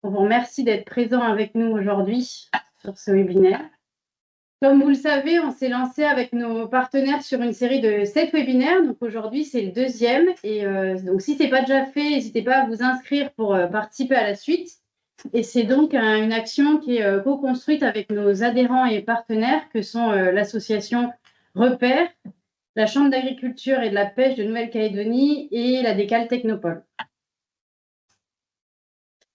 On vous remercie d'être présent avec nous aujourd'hui sur ce webinaire. Comme vous le savez, on s'est lancé avec nos partenaires sur une série de 7 webinaires. Donc aujourd'hui, c'est le deuxième. Et donc, si ce n'est pas déjà fait, n'hésitez pas à vous inscrire pour participer à la suite. Et c'est donc une action qui est co-construite avec nos adhérents et partenaires que sont l'association Repère, la Chambre d'agriculture et de la pêche de Nouvelle-Calédonie et la Décale Technopole.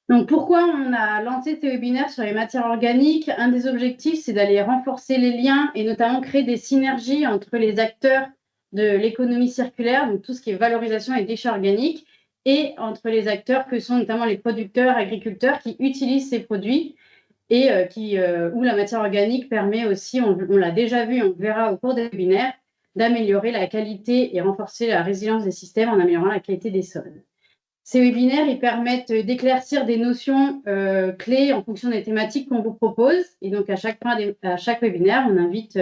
Donc, pourquoi on a lancé ces webinaires sur les matières organiques? Un des objectifs, c'est d'aller renforcer les liens et notamment créer des synergies entre les acteurs de l'économie circulaire, donc tout ce qui est valorisation et déchets organiques, et entre les acteurs que sont notamment les producteurs, agriculteurs qui utilisent ces produits et où la matière organique permet aussi, on l'a déjà vu, on le verra au cours des webinaires, d'améliorer la qualité et renforcer la résilience des systèmes en améliorant la qualité des sols. Ces webinaires, ils permettent d'éclaircir des notions clés en fonction des thématiques qu'on vous propose. Et donc, à chaque webinaire, on invite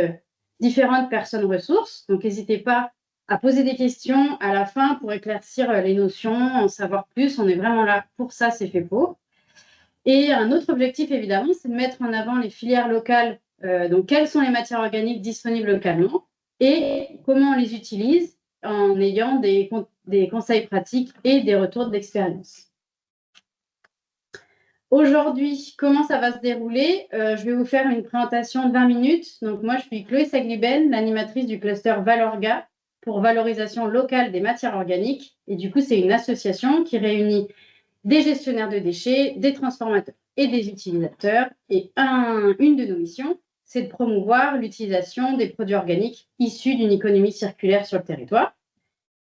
différentes personnes ressources. Donc, n'hésitez pas à poser des questions à la fin pour éclaircir les notions, en savoir plus. On est vraiment là pour ça, c'est fait pour. Et un autre objectif, évidemment, c'est de mettre en avant les filières locales. Donc, quelles sont les matières organiques disponibles localement et comment on les utilise en ayant des conseils pratiques et des retours d'expérience. Aujourd'hui, comment ça va se dérouler? Je vais vous faire une présentation de 20 minutes. Donc, moi, je suis Chloé Sagliben, l'animatrice du cluster Valorga pour valorisation locale des matières organiques. Et du coup, c'est une association qui réunit des gestionnaires de déchets, des transformateurs et des utilisateurs. Et une de nos missions, c'est de promouvoir l'utilisation des produits organiques issus d'une économie circulaire sur le territoire.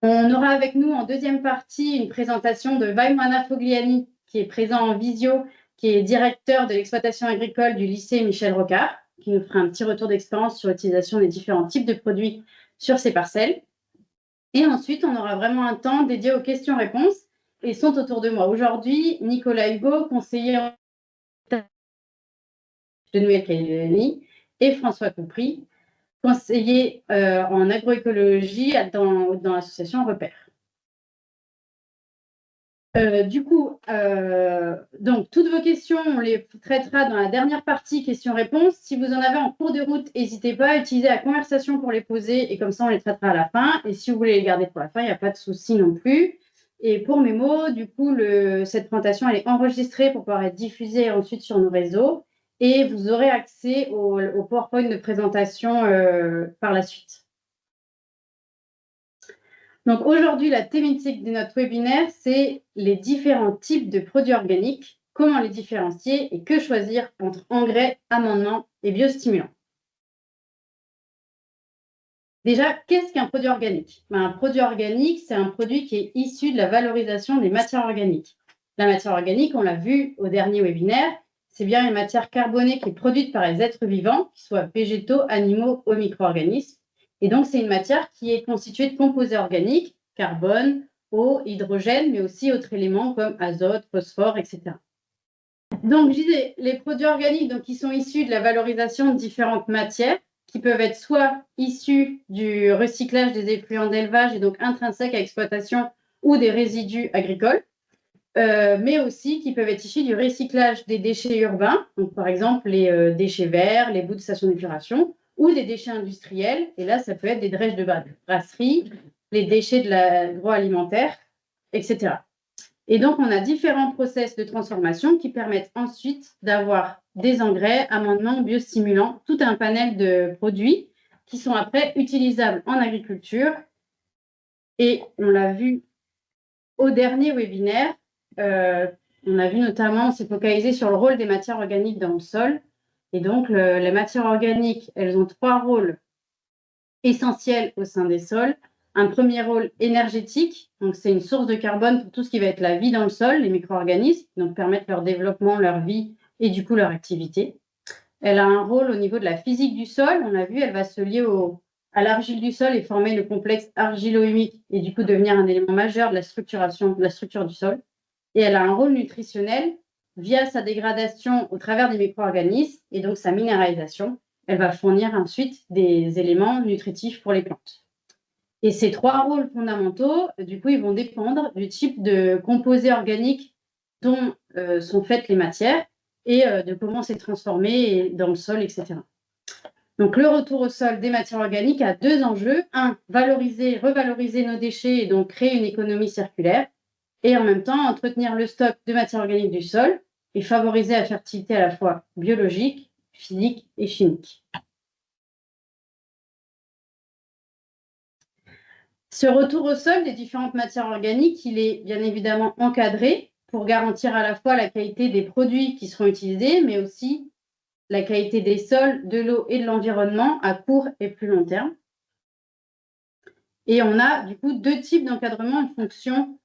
On aura avec nous en deuxième partie une présentation de Vaimana Fogliani, qui est présent en visio, qui est directeur de l'exploitation agricole du lycée Michel Rocard, qui nous fera un petit retour d'expérience sur l'utilisation des différents types de produits sur ces parcelles. Et ensuite, on aura vraiment un temps dédié aux questions-réponses et sont autour de moi aujourd'hui Nicolas Hugo, conseiller de Nouvelle-Calédonie, et François Coupry, conseiller en agroécologie dans l'association Repère. Donc, toutes vos questions, on les traitera dans la dernière partie questions-réponses. Si vous en avez en cours de route, n'hésitez pas à utiliser la conversation pour les poser et comme ça, on les traitera à la fin. Et si vous voulez les garder pour la fin, il n'y a pas de souci non plus. Et pour mes mots, du coup, cette présentation, elle est enregistrée pour pouvoir être diffusée ensuite sur nos réseaux. Et vous aurez accès au PowerPoint de présentation par la suite. Donc aujourd'hui, la thématique de notre webinaire, c'est les différents types de produits organiques, comment les différencier et que choisir entre engrais, amendements et biostimulants. Déjà, qu'est-ce qu'un produit organique? Un produit organique, c'est un produit qui est issu de la valorisation des matières organiques. La matière organique, on l'a vu au dernier webinaire, c'est bien une matière carbonée qui est produite par les êtres vivants, qu'ils soient végétaux, animaux ou micro-organismes. Et donc, c'est une matière qui est constituée de composés organiques, carbone, eau, hydrogène, mais aussi autres éléments comme azote, phosphore, etc. Donc, je disais, les produits organiques donc, qui sont issus de la valorisation de différentes matières, qui peuvent être soit issus du recyclage des effluents d'élevage et donc intrinsèques à l'exploitation ou des résidus agricoles, mais aussi qui peuvent être issus du recyclage des déchets urbains, donc par exemple les déchets verts, les bouts de station d'épuration, ou des déchets industriels, et là ça peut être des drèches de brasserie, les déchets de l'agroalimentaire, etc. Et donc on a différents process de transformation qui permettent ensuite d'avoir des engrais, amendements, biostimulants, tout un panel de produits qui sont après utilisables en agriculture. Et on l'a vu au dernier webinaire, on a vu notamment, on s'est focalisé sur le rôle des matières organiques dans le sol. Et donc, les matières organiques, elles ont 3 rôles essentiels au sein des sols. Un premier rôle énergétique, donc c'est une source de carbone pour tout ce qui va être la vie dans le sol, les micro-organismes, donc permettre leur développement, leur vie et du coup leur activité. Elle a un rôle au niveau de la physique du sol. On a vu, elle va se lier à l'argile du sol et former le complexe argilo-humique et du coup devenir un élément majeur de la structure du sol. Et elle a un rôle nutritionnel via sa dégradation au travers des micro-organismes et donc sa minéralisation. Elle va fournir ensuite des éléments nutritifs pour les plantes. Et ces 3 rôles fondamentaux, du coup, ils vont dépendre du type de composé organique dont sont faites les matières et de comment c'est transformé dans le sol, etc. Donc, le retour au sol des matières organiques a 2 enjeux. Un, revaloriser nos déchets et donc créer une économie circulaire. Et en même temps, entretenir le stock de matières organiques du sol et favoriser la fertilité à la fois biologique, physique et chimique. Ce retour au sol des différentes matières organiques, il est bien évidemment encadré pour garantir à la fois la qualité des produits qui seront utilisés, mais aussi la qualité des sols, de l'eau et de l'environnement à court et plus long terme. Et on a du coup 2 types d'encadrement en fonction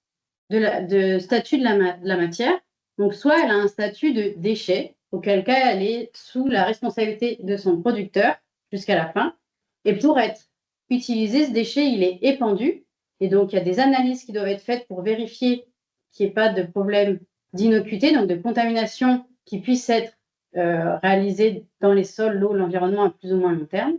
de statut de la matière. Donc, soit elle a un statut de déchet, auquel cas elle est sous la responsabilité de son producteur jusqu'à la fin. Et pour être utilisé, ce déchet, il est épandu. Et donc, il y a des analyses qui doivent être faites pour vérifier qu'il n'y ait pas de problème d'innocuité, donc de contamination qui puisse être réalisée dans les sols, l'eau, l'environnement à plus ou moins long terme.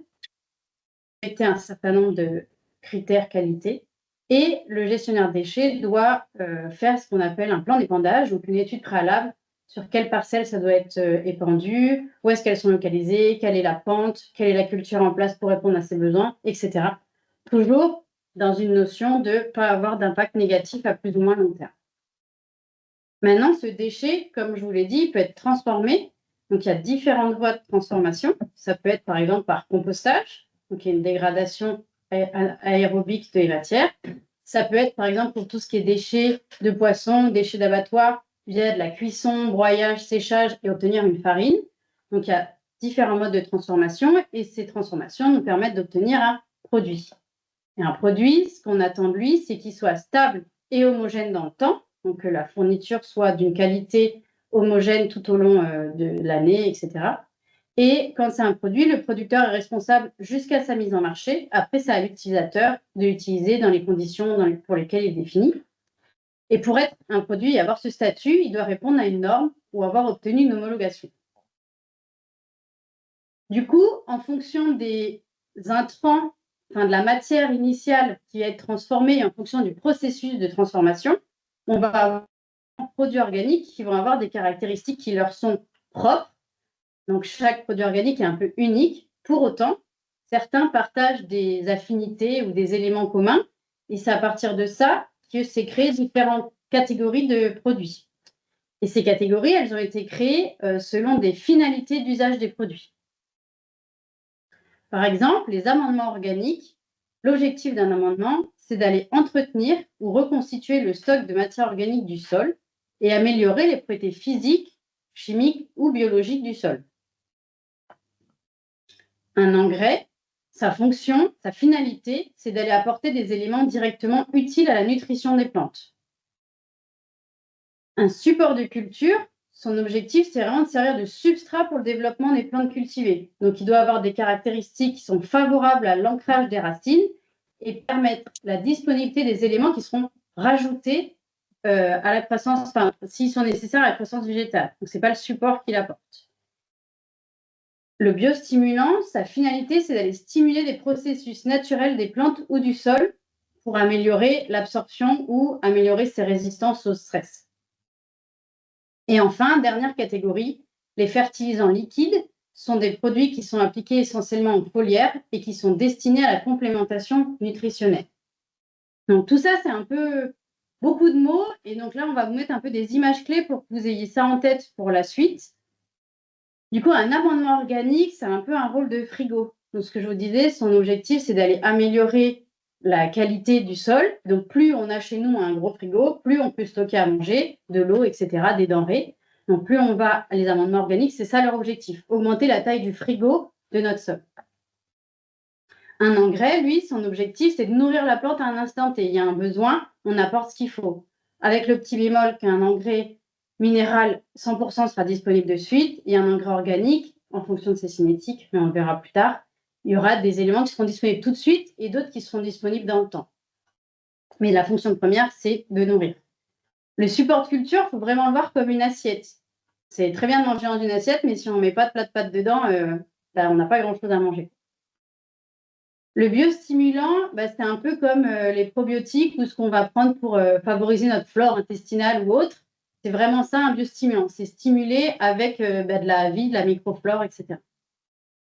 Respecter un certain nombre de critères qualité. Et le gestionnaire de déchets doit faire ce qu'on appelle un plan d'épandage, donc une étude préalable sur quelles parcelles ça doit être épandu, où est-ce qu'elles sont localisées, quelle est la pente, quelle est la culture en place pour répondre à ses besoins, etc. Toujours dans une notion de ne pas avoir d'impact négatif à plus ou moins long terme. Maintenant, ce déchet, comme je vous l'ai dit, peut être transformé. Donc, il y a différentes voies de transformation. Ça peut être par exemple par compostage, donc il y a une dégradation aérobique de la matière. Ça peut être par exemple pour tout ce qui est déchets de poissons, déchets d'abattoir, via de la cuisson, broyage, séchage et obtenir une farine. Donc, il y a différents modes de transformation et ces transformations nous permettent d'obtenir un produit. Et un produit, ce qu'on attend de lui, c'est qu'il soit stable et homogène dans le temps, donc que la fourniture soit d'une qualité homogène tout au long de l'année, etc. Et quand c'est un produit, le producteur est responsable jusqu'à sa mise en marché. Après, c'est à l'utilisateur de l'utiliser dans les conditions pour lesquelles il est défini. Et pour être un produit et avoir ce statut, il doit répondre à une norme ou avoir obtenu une homologation. Du coup, en fonction des intrants, de la matière initiale qui va être transformée, en fonction du processus de transformation, on va avoir des produits organiques qui vont avoir des caractéristiques qui leur sont propres. Donc, chaque produit organique est un peu unique. Pour autant, certains partagent des affinités ou des éléments communs. Et c'est à partir de ça que s'est créé différentes catégories de produits. Et ces catégories, elles ont été créées selon des finalités d'usage des produits. Par exemple, les amendements organiques, l'objectif d'un amendement, c'est d'aller entretenir ou reconstituer le stock de matière organique du sol et améliorer les propriétés physiques, chimiques ou biologiques du sol. Un engrais, sa fonction, sa finalité, c'est d'aller apporter des éléments directement utiles à la nutrition des plantes. Un support de culture, son objectif, c'est vraiment de servir de substrat pour le développement des plantes cultivées. Donc, il doit avoir des caractéristiques qui sont favorables à l'ancrage des racines et permettre la disponibilité des éléments qui seront rajoutés à la croissance, s'ils sont nécessaires à la croissance végétale. Donc, ce n'est pas le support qu'il apporte. Le biostimulant, sa finalité, c'est d'aller stimuler des processus naturels des plantes ou du sol pour améliorer l'absorption ou améliorer ses résistances au stress. Et enfin, dernière catégorie, les fertilisants liquides sont des produits qui sont appliqués essentiellement en foliaire et qui sont destinés à la complémentation nutritionnelle. Donc tout ça, c'est un peu beaucoup de mots. Et donc là, on va vous mettre un peu des images clés pour que vous ayez ça en tête pour la suite. Du coup, un amendement organique, c'est un peu un rôle de frigo. Donc ce que je vous disais, son objectif, c'est d'aller améliorer la qualité du sol. Donc, plus on a chez nous un gros frigo, plus on peut stocker à manger, de l'eau, etc., des denrées. Donc, plus on va, les amendements organiques, c'est ça leur objectif, augmenter la taille du frigo de notre sol. Un engrais, lui, son objectif, c'est de nourrir la plante à un instant T. Il y a un besoin, on apporte ce qu'il faut. Avec le petit bémol qu'un engrais minéral 100% sera disponible de suite, et un engrais organique, en fonction de ses cinétiques, mais on le verra plus tard, il y aura des éléments qui seront disponibles tout de suite et d'autres qui seront disponibles dans le temps. Mais la fonction première, c'est de nourrir. Le support de culture, il faut vraiment le voir comme une assiette. C'est très bien de manger dans une assiette, mais si on ne met pas de plat de pâtes dedans, on n'a pas grand-chose à manger. Le biostimulant, c'est un peu comme les probiotiques ou ce qu'on va prendre pour favoriser notre flore intestinale ou autre. C'est vraiment ça, un biostimulant. C'est stimuler avec de la vie, de la microflore, etc.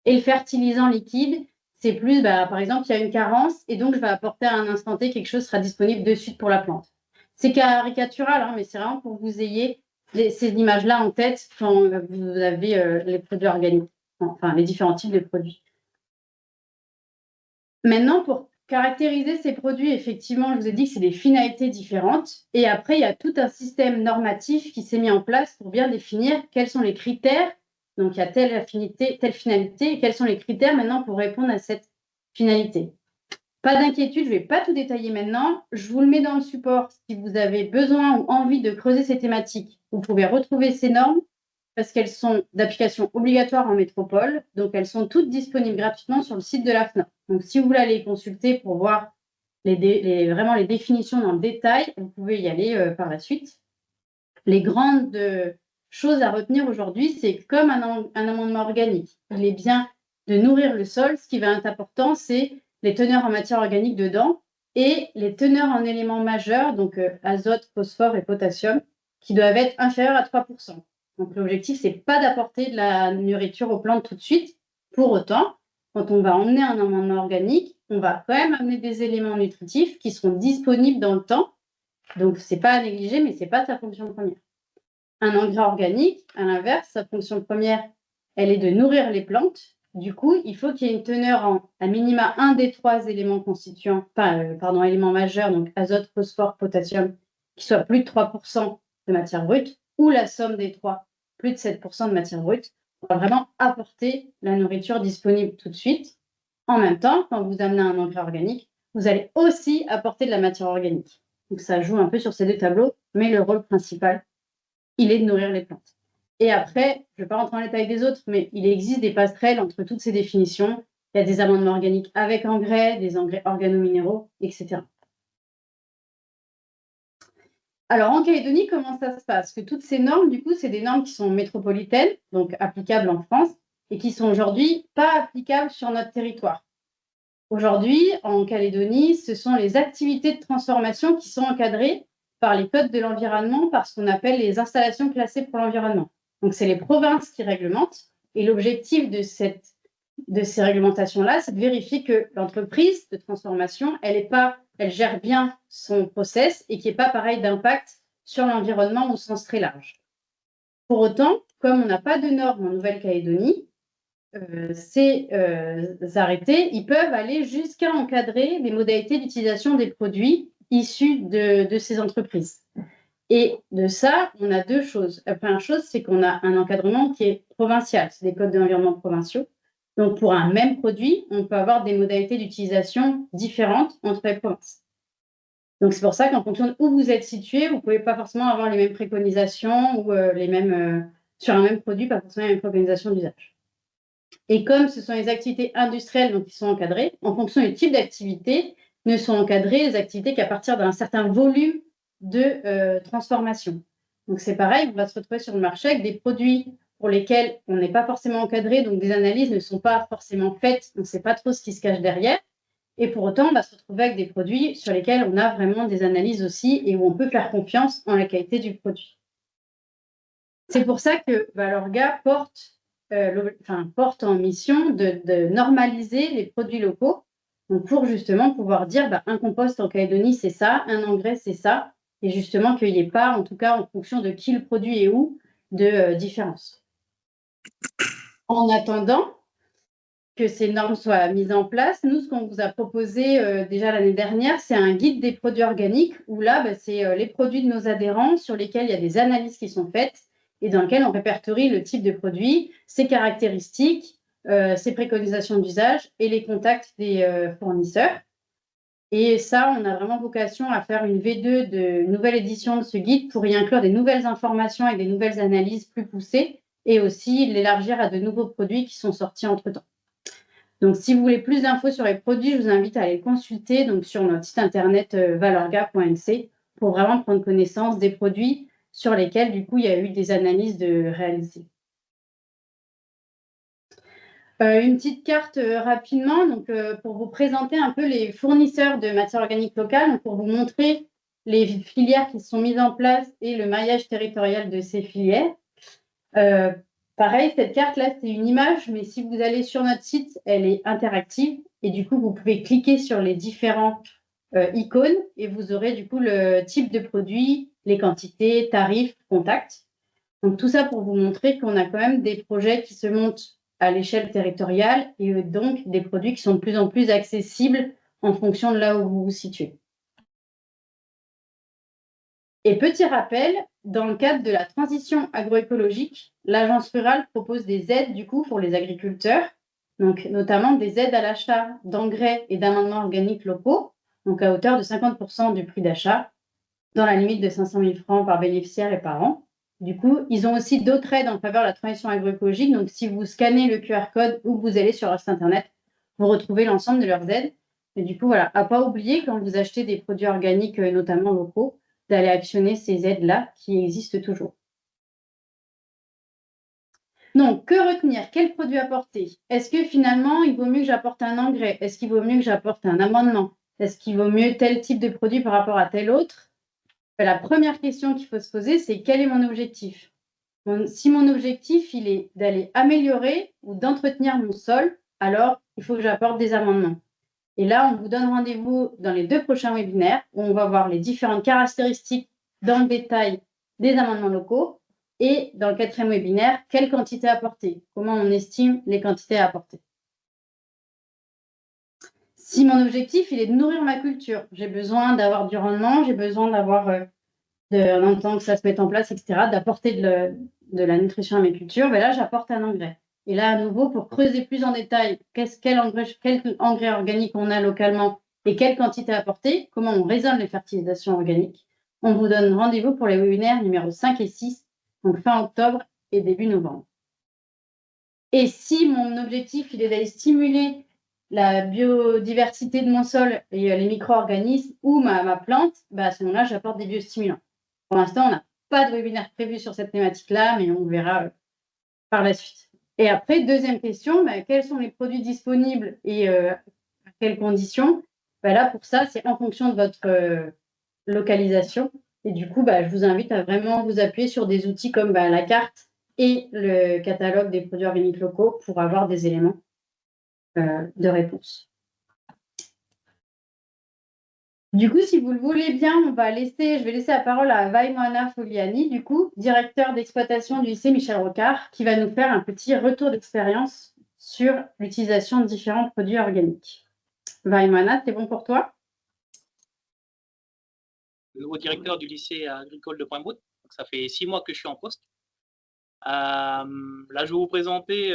Et le fertilisant liquide, c'est plus, par exemple, il y a une carence et donc je vais apporter à un instant T quelque chose sera disponible de suite pour la plante. C'est caricatural, hein, mais c'est vraiment pour que vous ayez ces images-là en tête quand vous avez les produits organiques, enfin les différents types de produits. Maintenant, pour caractériser ces produits, effectivement, je vous ai dit que c'est des finalités différentes. Et après, il y a tout un système normatif qui s'est mis en place pour bien définir quels sont les critères. Donc, il y a telle affinité, telle finalité, et quels sont les critères maintenant pour répondre à cette finalité. Pas d'inquiétude, je ne vais pas tout détailler maintenant. Je vous le mets dans le support si vous avez besoin ou envie de creuser ces thématiques. Vous pouvez retrouver ces normes parce qu'elles sont d'application obligatoire en métropole. Donc, elles sont toutes disponibles gratuitement sur le site de la FNOR. Donc, si vous voulez aller consulter pour voir vraiment les définitions dans le détail, vous pouvez y aller par la suite. Les grandes choses à retenir aujourd'hui, c'est comme un amendement organique. Il est bien de nourrir le sol. Ce qui va être important, c'est les teneurs en matière organique dedans et les teneurs en éléments majeurs, donc azote, phosphore et potassium, qui doivent être inférieures à 3%. Donc, l'objectif, c'est pas d'apporter de la nourriture aux plantes tout de suite. Pour autant, quand on va emmener un amendement organique, on va quand même amener des éléments nutritifs qui seront disponibles dans le temps. Donc, c'est pas à négliger, mais c'est pas sa fonction première. Un engrais organique, à l'inverse, sa fonction première, elle est de nourrir les plantes. Du coup, il faut qu'il y ait une teneur en à minima un des trois éléments constituants, éléments majeurs, donc azote, phosphore, potassium, qui soit plus de 3% de matière brute, ou la somme des trois, plus de 7% de matière brute. On va vraiment apporter la nourriture disponible tout de suite. En même temps, quand vous amenez un engrais organique, vous allez aussi apporter de la matière organique. Donc ça joue un peu sur ces deux tableaux, mais le rôle principal, il est de nourrir les plantes. Et après, je ne vais pas rentrer dans les détails des autres, mais il existe des passerelles entre toutes ces définitions. Il y a des amendements organiques avec engrais, des engrais organominéraux, etc. Alors, en Calédonie, comment ça se passe? Que toutes ces normes, du coup, c'est des normes qui sont métropolitaines, donc applicables en France, et qui sont aujourd'hui pas applicables sur notre territoire. Aujourd'hui, en Calédonie, ce sont les activités de transformation qui sont encadrées par les codes de l'environnement, par ce qu'on appelle les installations classées pour l'environnement. Donc, c'est les provinces qui réglementent. Et l'objectif de ces réglementations-là, c'est de vérifier que l'entreprise de transformation, elle gère bien son process et qu'il n'y ait pas pareil d'impact sur l'environnement au sens très large. Pour autant, comme on n'a pas de normes en Nouvelle-Calédonie, ces arrêtés, ils peuvent aller jusqu'à encadrer les modalités d'utilisation des produits issus de ces entreprises. Et de ça, on a deux choses. La première chose, c'est qu'on a un encadrement qui est provincial, c'est des codes de l'environnement provinciaux. Donc, pour un même produit, on peut avoir des modalités d'utilisation différentes entre les provinces. Donc, c'est pour ça qu'en fonction de où vous êtes situé, vous ne pouvez pas forcément avoir les mêmes préconisations ou sur un même produit, pas forcément les mêmes préconisations d'usage. Et comme ce sont les activités industrielles donc, qui sont encadrées, en fonction du type d'activité, ne sont encadrées les activités qu'à partir d'un certain volume de transformation. Donc, c'est pareil, on va se retrouver sur le marché avec des produits pour lesquels on n'est pas forcément encadré, donc des analyses ne sont pas forcément faites, on ne sait pas trop ce qui se cache derrière. Et pour autant, on va se retrouver avec des produits sur lesquels on a vraiment des analyses aussi et où on peut faire confiance en la qualité du produit. C'est pour ça que Valorga porte en mission de normaliser les produits locaux, donc pour justement pouvoir dire un compost en Calédonie, c'est ça, un engrais, c'est ça, et justement qu'il n'y ait pas, en tout cas en fonction de qui le produit et où, de différence. En attendant que ces normes soient mises en place, nous, ce qu'on vous a proposé déjà l'année dernière, c'est un guide des produits organiques, où là, c'est les produits de nos adhérents sur lesquels il y a des analyses qui sont faites, et dans lequel on répertorie le type de produit, ses caractéristiques, ses préconisations d'usage et les contacts des fournisseurs. Et ça, on a vraiment vocation à faire une V2 de nouvelle édition de ce guide pour y inclure des nouvelles informations et des nouvelles analyses plus poussées et aussi l'élargir à de nouveaux produits qui sont sortis entre-temps. Donc, si vous voulez plus d'infos sur les produits, je vous invite à aller consulter donc, sur notre site internet valorga.nc pour vraiment prendre connaissance des produits sur lesquels, du coup, il y a eu des analyses de réalisées. Une petite carte rapidement donc, pour vous présenter un peu les fournisseurs de matières organiques locales, donc pour vous montrer les filières qui sont mises en place et le maillage territorial de ces filières. Pareil, cette carte-là, c'est une image, mais si vous allez sur notre site, elle est interactive et du coup, vous pouvez cliquer sur les différents icônes et vous aurez du coup le type de produit, les quantités, tarifs, contacts. Donc tout ça pour vous montrer qu'on a quand même des projets qui se montent à l'échelle territoriale et donc des produits qui sont de plus en plus accessibles en fonction de là où vous vous situez. Et petit rappel, dans le cadre de la transition agroécologique, l'Agence rurale propose des aides du coup pour les agriculteurs, donc notamment des aides à l'achat d'engrais et d'amendements organiques locaux, donc à hauteur de 50% du prix d'achat, dans la limite de 500 000 francs par bénéficiaire et par an. Du coup, ils ont aussi d'autres aides en faveur de la transition agroécologique. Donc, si vous scannez le QR code ou que vous allez sur leur site internet, vous retrouvez l'ensemble de leurs aides. Et du coup, voilà, à ne pas oublier quand vous achetez des produits organiques, notamment locaux, d'aller actionner ces aides-là qui existent toujours. Donc, que retenir? Quel produit apporter? Est-ce que finalement, il vaut mieux que j'apporte un engrais? Est-ce qu'il vaut mieux que j'apporte un amendement? Est-ce qu'il vaut mieux tel type de produit par rapport à tel autre? La première question qu'il faut se poser, c'est quel est mon objectif? Si mon objectif, il est d'aller améliorer ou d'entretenir mon sol, alors il faut que j'apporte des amendements. Et là, on vous donne rendez-vous dans les 2 prochains webinaires où on va voir les différentes caractéristiques dans le détail des amendements locaux et dans le 4e webinaire, quelle quantité apporter, comment on estime les quantités à apporter. Si mon objectif, il est de nourrir ma culture, j'ai besoin d'avoir du rendement, j'ai besoin d'avoir en temps que ça se mette en place, etc., d'apporter de la nutrition à mes cultures, ben là, j'apporte un engrais. Et là, à nouveau, pour creuser plus en détail quel engrais organique on a localement et quelle quantité apporter, comment on raisonne les fertilisations organiques, on vous donne rendez-vous pour les webinaires numéro 5 et 6, donc fin octobre et début novembre. Et si mon objectif, il est d'aller stimuler la biodiversité de mon sol et les micro-organismes ou ma plante, à ce moment-là, j'apporte des biostimulants. Pour l'instant, on n'a pas de webinaire prévu sur cette thématique-là, mais on verra par la suite. Et après, deuxième question, quels sont les produits disponibles et à quelles conditions? Là, pour ça, c'est en fonction de votre localisation. Et du coup, je vous invite à vraiment vous appuyer sur des outils comme la carte et le catalogue des produits organiques locaux pour avoir des éléments de réponse. Du coup, si vous le voulez bien, je vais laisser la parole à Vaimoana Foliani, du coup, directeur d'exploitation du lycée Michel Rocard, qui va nous faire un petit retour d'expérience sur l'utilisation de différents produits organiques. Vaimoana, c'est bon pour toi? Le nouveau directeur du lycée agricole de Pointe-Boute. Ça fait 6 mois que je suis en poste. Là, je vais vous présenter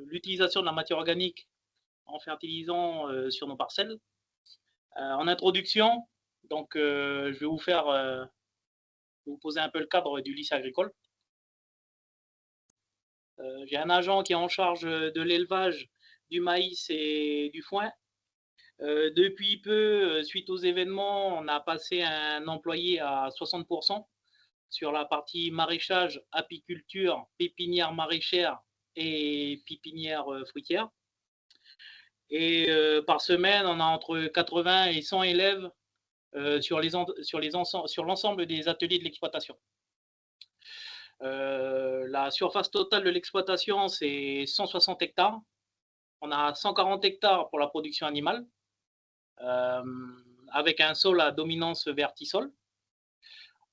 l'utilisation de la matière organique en fertilisant sur nos parcelles. En introduction, donc, je vais vous poser un peu le cadre du lycée agricole. J'ai un agent qui est en charge de l'élevage du maïs et du foin. Depuis peu, suite aux événements, on a passé un employé à 60% sur la partie maraîchage, apiculture, pépinière maraîchère et pépinière fruitière. Et par semaine, on a entre 80 et 100 élèves sur l'ensemble des ateliers de l'exploitation. La surface totale de l'exploitation, c'est 160 hectares. On a 140 hectares pour la production animale, avec un sol à dominance vertisol.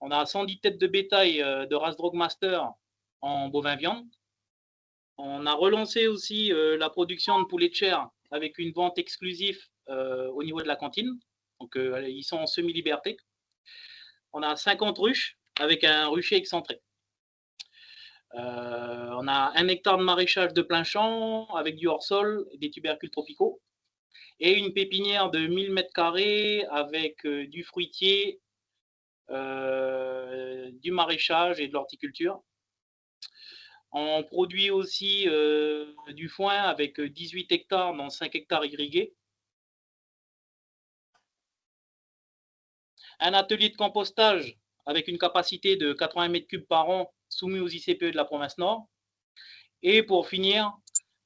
On a 110 têtes de bétail de race Drogmaster en bovin viande. On a relancé aussi la production de poulet de chair avec une vente exclusive au niveau de la cantine. Donc, ils sont en semi-liberté. On a 50 ruches avec un rucher excentré. On a 1 hectare de maraîchage de plein champ avec du hors-sol et des tubercules tropicaux. Et une pépinière de 1000 m² avec du fruitier, du maraîchage et de l'horticulture. On produit aussi du foin avec 18 hectares dans 5 hectares irrigués. Un atelier de compostage avec une capacité de 80 m³ par an soumis aux ICPE de la province Nord. Et pour finir,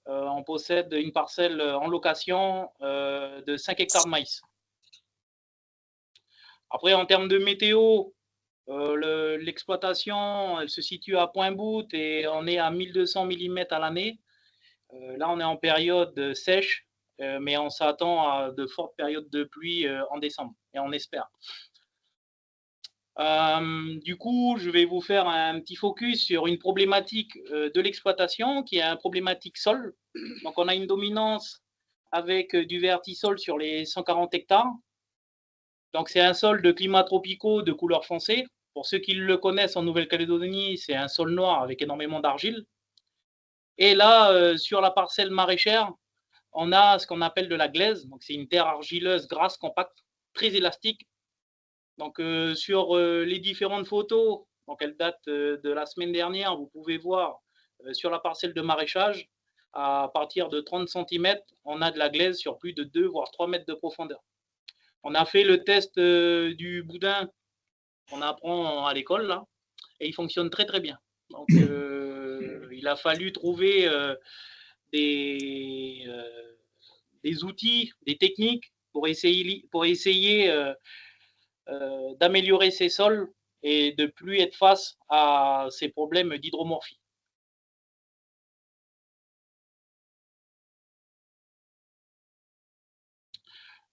on possède une parcelle en location de 5 hectares de maïs. Après, en termes de météo, l'exploitation, elle se situe à Point-Bout et on est à 1200 mm à l'année. Là, on est en période sèche, mais on s'attend à de fortes périodes de pluie en décembre, et on espère. Du coup, je vais vous faire un petit focus sur une problématique de l'exploitation qui est une problématique sol. Donc, on a une dominance avec du vertisol sur les 140 hectares. Donc, c'est un sol de climats tropicaux de couleur foncée. Pour ceux qui le connaissent en Nouvelle-Calédonie, c'est un sol noir avec énormément d'argile. Et là, sur la parcelle maraîchère, on a ce qu'on appelle de la glaise. Donc, c'est une terre argileuse, grasse, compacte, très élastique. Donc, sur les différentes photos, donc elles datent de la semaine dernière, vous pouvez voir sur la parcelle de maraîchage, à partir de 30 cm, on a de la glaise sur plus de 2 voire 3 mètres de profondeur. On a fait le test du boudin qu'on apprend à l'école, là, et il fonctionne très très bien. Donc, il a fallu trouver des outils, des techniques pour essayer d'améliorer ces sols et de plus être face à ces problèmes d'hydromorphie.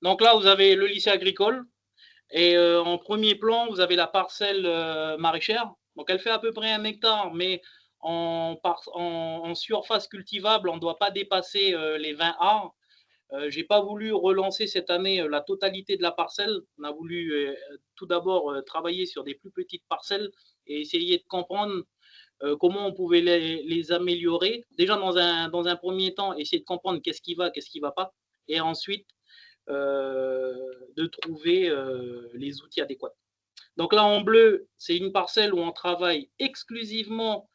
Donc là, vous avez le lycée agricole et en premier plan, vous avez la parcelle maraîchère. Donc elle fait à peu près 1 hectare, mais en surface cultivable, on ne doit pas dépasser les 20 arts. J'ai pas voulu relancer cette année la totalité de la parcelle. On a voulu tout d'abord travailler sur des plus petites parcelles et essayer de comprendre comment on pouvait les améliorer. Déjà, dans un premier temps, essayer de comprendre qu'est-ce qui va pas, et ensuite de trouver les outils adéquats. Donc là, en bleu, c'est une parcelle où on travaille exclusivement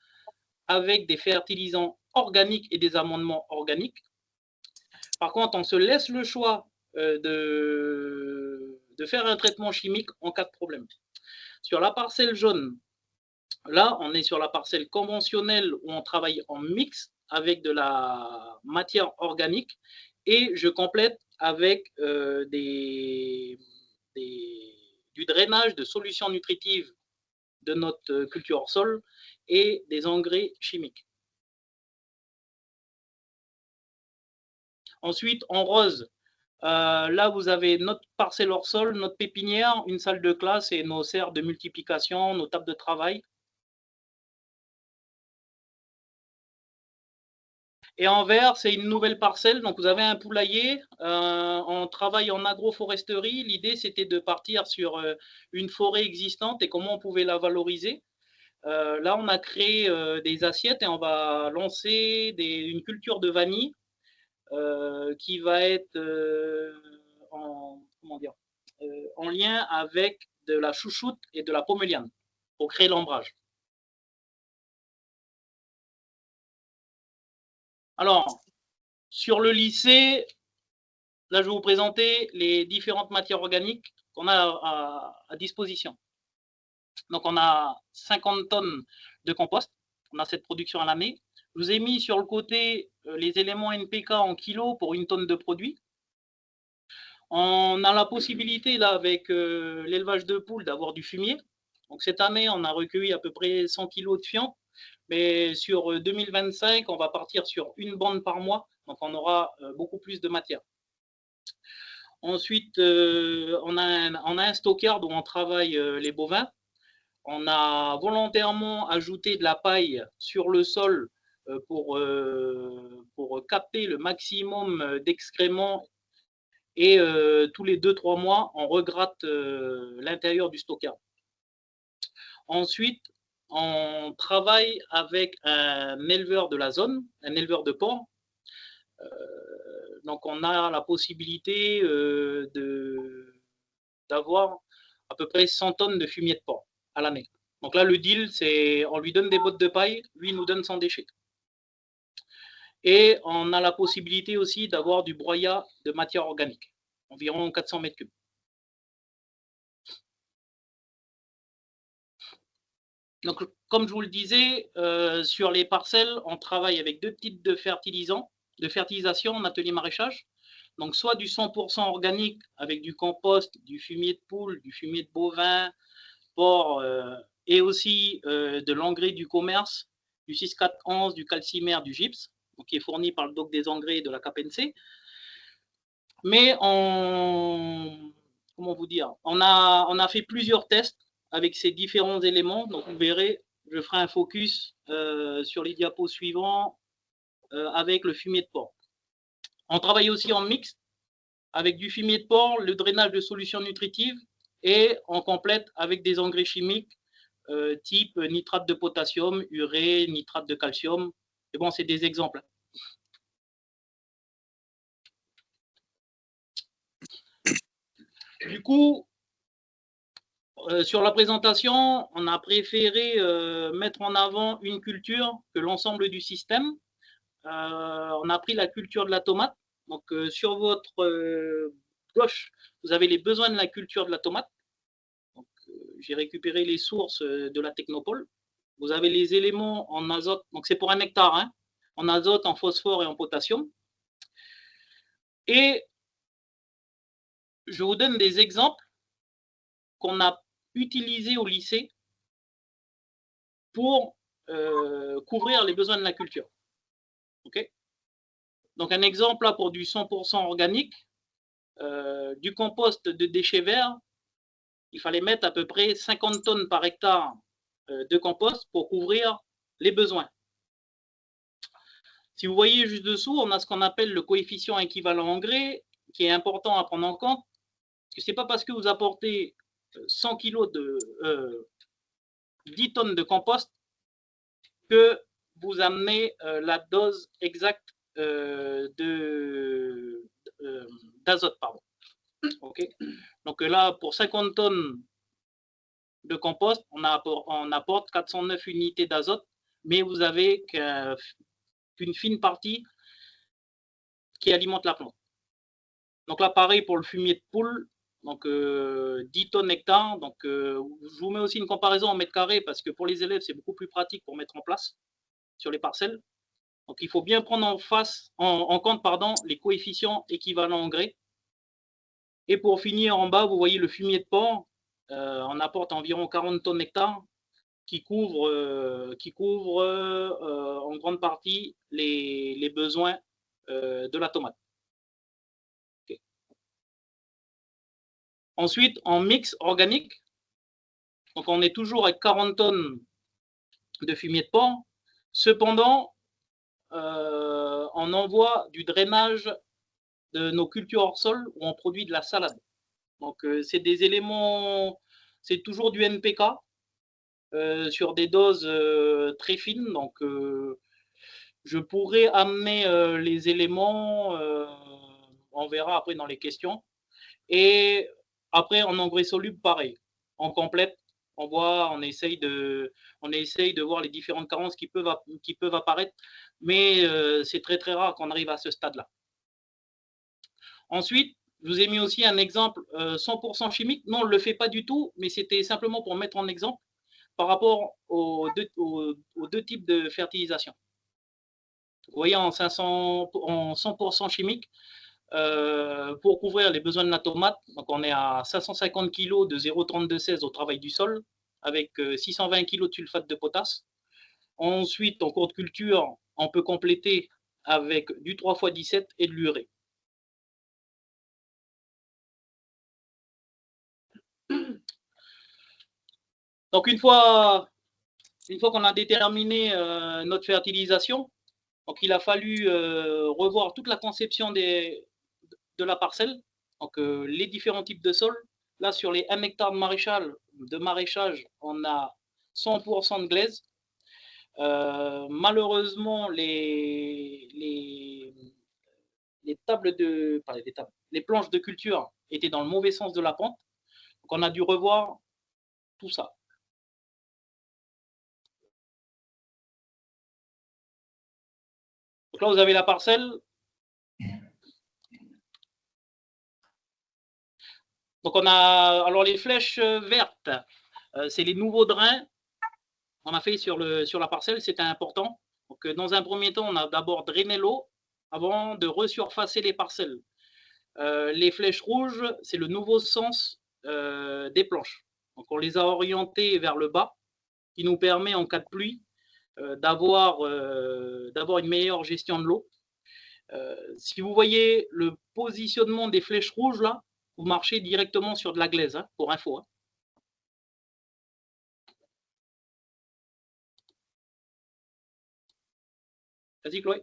avec des fertilisants organiques et des amendements organiques. Par contre, on se laisse le choix de faire un traitement chimique en cas de problème. Sur la parcelle jaune, là, on est sur la parcelle conventionnelle où on travaille en mix avec de la matière organique et je complète avec du drainage de solutions nutritives de notre culture hors sol et des engrais chimiques. Ensuite, en rose, là, vous avez notre parcelle hors sol, notre pépinière, une salle de classe et nos serres de multiplication, nos tables de travail. Et en vert, c'est une nouvelle parcelle. Donc, vous avez un poulailler. On travaille en agroforesterie. L'idée, c'était de partir sur une forêt existante et comment on pouvait la valoriser. Là, on a créé des assiettes et on va lancer une culture de vanille qui va être en lien avec de la chouchoute et de la poméliane pour créer l'ombrage. Alors, sur le lycée, là, je vais vous présenter les différentes matières organiques qu'on a à disposition. Donc, on a 50 tonnes de compost. On a cette production à l'année. Je vous ai mis sur le côté les éléments NPK en kilos pour 1 tonne de produit. On a la possibilité, là, avec l'élevage de poules, d'avoir du fumier. Donc, cette année, on a recueilli à peu près 100 kg de fientes. Mais sur 2025, on va partir sur une bande par mois. Donc, on aura beaucoup plus de matière. Ensuite, on a un stockard où on travaille les bovins. On a volontairement ajouté de la paille sur le sol pour capter le maximum d'excréments et tous les 2-3 mois, on regratte l'intérieur du stockard. Ensuite, on travaille avec un éleveur de la zone, un éleveur de porc. Donc, on a la possibilité d'avoir à peu près 100 tonnes de fumier de porc à l'année. Donc là, le deal, c'est on lui donne des bottes de paille, lui il nous donne son déchet. Et on a la possibilité aussi d'avoir du broyat de matière organique, environ 400 mètres cubes. Donc, comme je vous le disais, sur les parcelles, on travaille avec 2 types de fertilisants, de fertilisation en atelier maraîchage. Donc, soit du 100% organique avec du compost, du fumier de poule, du fumier de bovin, porc, et aussi de l'engrais du commerce, du 6,4,11, du calcimère, du gypse, donc qui est fourni par le doc des engrais de la KPNC. Mais comment vous dire, on a fait plusieurs tests avec ces différents éléments. Donc, vous verrez, je ferai un focus sur les diapos suivants avec le fumier de porc. On travaille aussi en mixte avec du fumier de porc, le drainage de solutions nutritives et on complète avec des engrais chimiques type nitrate de potassium, urée, nitrate de calcium. Et bon, c'est des exemples. Du coup, sur la présentation, on a préféré mettre en avant une culture que l'ensemble du système. On a pris la culture de la tomate. Donc, sur votre gauche, vous avez les besoins de la culture de la tomate. J'ai récupéré les sources de la Technopole. Vous avez les éléments en azote. Donc, c'est pour 1 hectare, hein, en azote, en phosphore et en potassium. Et je vous donne des exemples qu'on a utilisés au lycée pour couvrir les besoins de la culture. Okay. Donc, un exemple là pour du 100% organique, du compost de déchets verts, il fallait mettre à peu près 50 tonnes par hectare de compost pour couvrir les besoins. Si vous voyez juste dessous, on a ce qu'on appelle le coefficient équivalent engrais, qui est important à prendre en compte, parce que ce n'est pas parce que vous apportez 100 kg de 10 tonnes de compost que vous amenez la dose exacte d'azote. Okay. Donc là, pour 50 tonnes de compost, on apporte 409 unités d'azote, mais vous avez qu'une fine partie qui alimente la plante. Donc là, pareil pour le fumier de poule, donc 10 tonnes hectare. Donc je vous mets aussi une comparaison en mètres carrés parce que pour les élèves, c'est beaucoup plus pratique pour mettre en place sur les parcelles. Donc il faut bien prendre en compte les coefficients équivalents engrais. Et pour finir, en bas, vous voyez le fumier de porc. On apporte environ 40 tonnes hectare qui couvre en grande partie les besoins de la tomate. Okay. Ensuite, en mix organique, donc on est toujours avec 40 tonnes de fumier de porc. Cependant, on envoie du drainage de nos cultures hors sol où on produit de la salade. Donc, c'est des éléments, c'est toujours du NPK sur des doses très fines. Donc, je pourrais amener les éléments, on verra après dans les questions. Et après, en engrais soluble, pareil. On complète, on essaye de voir les différentes carences qui peuvent apparaître, mais c'est très très rare qu'on arrive à ce stade-là. Ensuite, je vous ai mis aussi un exemple 100% chimique. Non, on ne le fait pas du tout, mais c'était simplement pour mettre en exemple par rapport aux deux types de fertilisation. Vous voyez, en 100% chimique, pour couvrir les besoins de la tomate, donc on est à 550 kg de 0,3216 au travail du sol, avec 620 kg de sulfate de potasse. Ensuite, en cours de culture, on peut compléter avec du 3x17 et de l'urée. Donc, une fois qu'on a déterminé notre fertilisation, donc il a fallu revoir toute la conception de la parcelle, donc les différents types de sols. Là, sur les 1 hectare de maraîchage, on a 100% de glaise. Malheureusement, les planches de culture étaient dans le mauvais sens de la pente. Donc, on a dû revoir tout ça. Donc là, vous avez la parcelle. Donc, on a alors les flèches vertes, c'est les nouveaux drains. On a fait sur la parcelle, c'était important. Donc, dans un premier temps, on a d'abord drainé l'eau avant de resurfacer les parcelles. Les flèches rouges, c'est le nouveau sens des planches. Donc on les a orientées vers le bas, qui nous permet en cas de pluie d'avoir une meilleure gestion de l'eau. Si vous voyez le positionnement des flèches rouges là, vous marchez directement sur de la glaise, hein, pour info. Hein. Vas-y Chloé.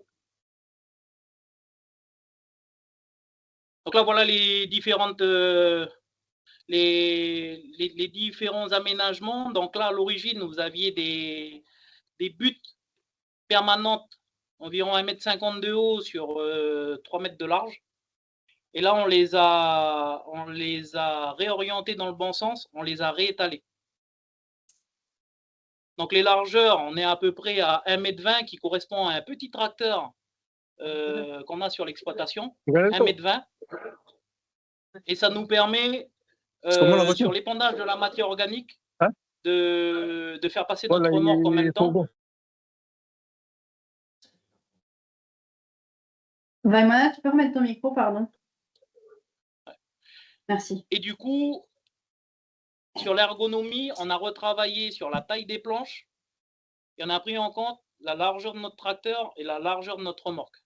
Donc là voilà les différentes les différents aménagements. Donc là à l'origine vous aviez des buttes permanentes environ 1,50 m de haut sur 3 mètres de large. Et là, on les a réorientés dans le bon sens, on les a réétalés. Donc les largeurs, on est à peu près à 1,20 m qui correspond à un petit tracteur qu'on a sur l'exploitation, 1,20 m. Et ça nous permet, sur l'épandage de la matière organique, hein, de faire passer notre remorque en même temps. Vaimana, tu peux remettre ton micro, pardon. Merci. Et du coup, sur l'ergonomie, on a retravaillé sur la taille des planches et on a pris en compte la largeur de notre tracteur et la largeur de notre remorque.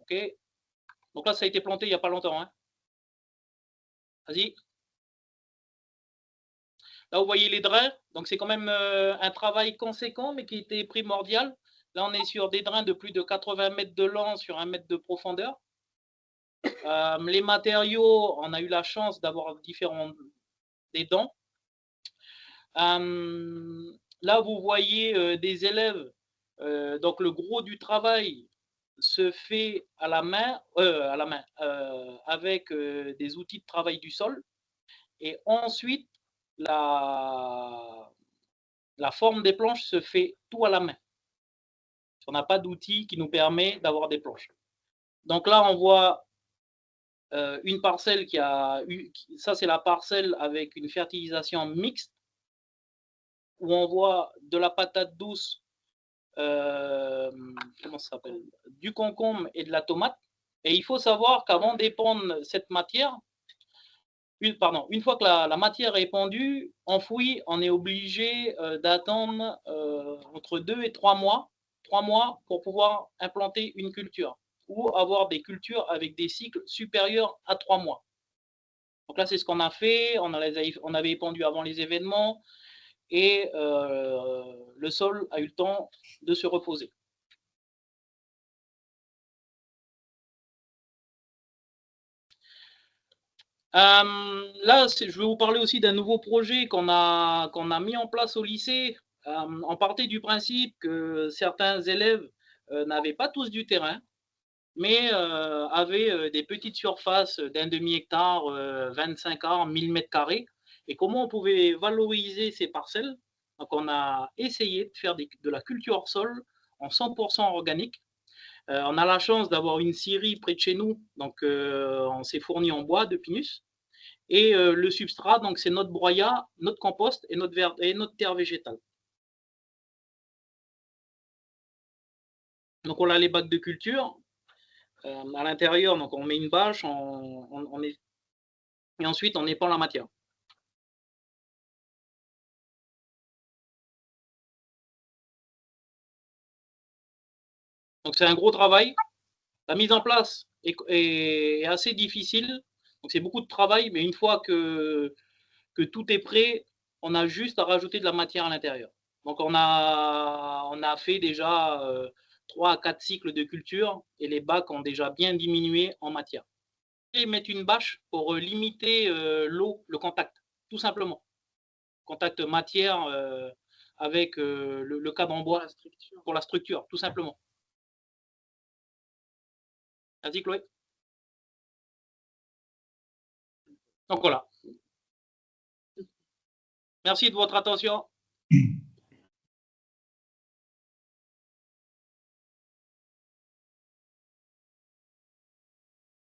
Ok. Donc là, ça a été planté il n'y a pas longtemps. Hein. Vas-y. Là, vous voyez les drains. Donc, c'est quand même un travail conséquent, mais qui était primordial. Là, on est sur des drains de plus de 80 mètres de long sur 1 mètre de profondeur. Les matériaux, on a eu la chance d'avoir des dents. Là, vous voyez des élèves. Donc, le gros du travail se fait à la main avec des outils de travail du sol. Et ensuite, la forme des planches se fait tout à la main. On n'a pas d'outil qui nous permet d'avoir des planches. Donc là, on voit une parcelle qui a eu, ça c'est la parcelle avec une fertilisation mixte, où on voit de la patate douce, comment ça s'appelle, du concombre et de la tomate. Et il faut savoir qu'avant d'épandre cette matière, une fois que la matière est épandue, enfouie, on est obligé d'attendre entre 2 et 3 mois pour pouvoir implanter une culture ou avoir des cultures avec des cycles supérieurs à 3 mois. Donc là, c'est ce qu'on a fait. On avait épandu avant les événements et le sol a eu le temps de se reposer. Là, je vais vous parler aussi d'un nouveau projet qu'on a mis en place au lycée. On partait du principe que certains élèves n'avaient pas tous du terrain, mais avaient des petites surfaces d'un demi-hectare, 25 ar, 1000 mètres carrés. Et comment on pouvait valoriser ces parcelles? Donc, on a essayé de faire de la culture hors sol en 100% organique. On a la chance d'avoir une scierie près de chez nous, donc on s'est fourni en bois de pinus. Et le substrat, donc c'est notre broyat, notre compost et notre terre végétale. Donc on a les bacs de culture. À l'intérieur, donc on met une bâche, et ensuite on épand la matière. Donc c'est un gros travail. La mise en place est assez difficile. Donc c'est beaucoup de travail, mais une fois que tout est prêt, on a juste à rajouter de la matière à l'intérieur. Donc on a fait déjà 3 à 4 cycles de culture et les bacs ont déjà bien diminué en matière. Et mettre une bâche pour limiter l'eau, le contact, tout simplement. Contact matière avec le cadre en bois pour la structure, tout simplement. Vas-y Chloé. Donc voilà. Merci de votre attention.